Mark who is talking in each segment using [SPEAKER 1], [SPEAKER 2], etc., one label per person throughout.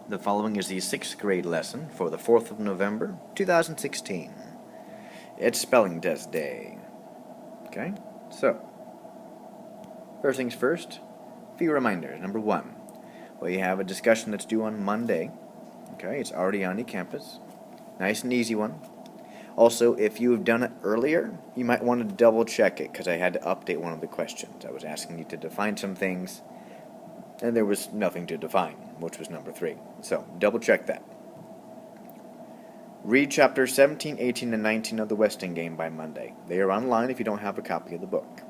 [SPEAKER 1] The following is the 6th grade lesson for the 4th of November, 2016. It's spelling test day. Okay, so, first things first, a few reminders. Number one, well, you have a discussion that's due on Monday. Okay, it's already on eCampus. Nice and easy one. Also, if you've done it earlier, you might want to double check it because I had to update one of the questions. I was asking you to define some things, and there was nothing to define, which was number 3. So, double check that. Read chapters 17, 18, and 19 of the Westing game by Monday. They are online if you don't have a copy of the book.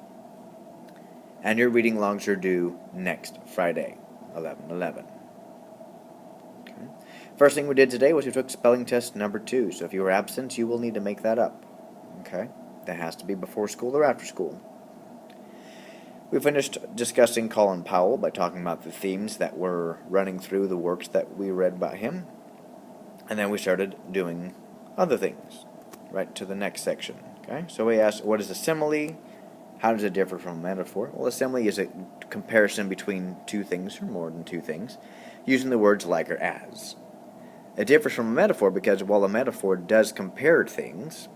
[SPEAKER 1] And your reading logs are due next Friday, 11/11. Okay. First thing we did today was we took spelling test number 2, so if you were absent, you will need to make that up. Okay? That has to be before school or after school. We finished discussing Colin Powell by talking about the themes that were running through the works that we read by him. And then we started doing other things, right to the next section. Okay, so we asked, what is a simile? How does it differ from a metaphor? Well, a simile is a comparison between two things or more than two things, using the words like or as. It differs from a metaphor because while a metaphor does compare things,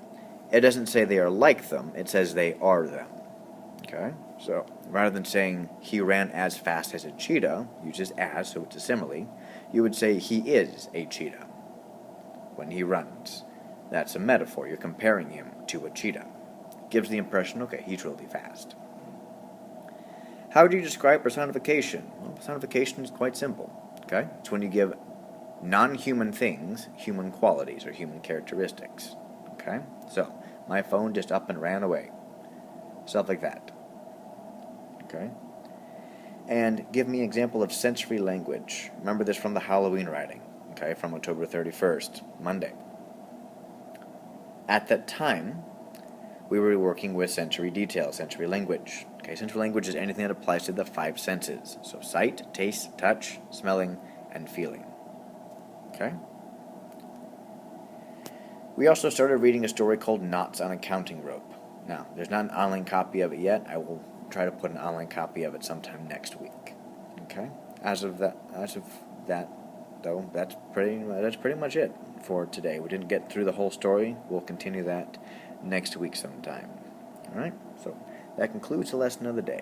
[SPEAKER 1] it doesn't say they are like them, it says they are them. Okay, so rather than saying he ran as fast as a cheetah, uses as, so it's a simile, you would say he is a cheetah when he runs. That's a metaphor. You're comparing him to a cheetah. Gives the impression, okay, he's really fast. How do you describe personification? Well, personification is quite simple. Okay? It's when you give non-human things human qualities or human characteristics. Okay? So, my phone just up and ran away. Stuff like that. Okay? And give me an example of sensory language. Remember this from the Halloween writing. Okay, from October 31st, Monday. At that time, we were working with sensory detail, sensory language. Okay, sensory language is anything that applies to the 5 senses. So sight, taste, touch, smelling, and feeling. Okay? We also started reading a story called Knots on a Counting Rope. Now, there's not an online copy of it yet. I will try to put an online copy of it sometime next week. Okay? As of that, though, that's pretty much it for today. We didn't get through the whole story. We'll continue that next week sometime. Alright, so that concludes the lesson of the day.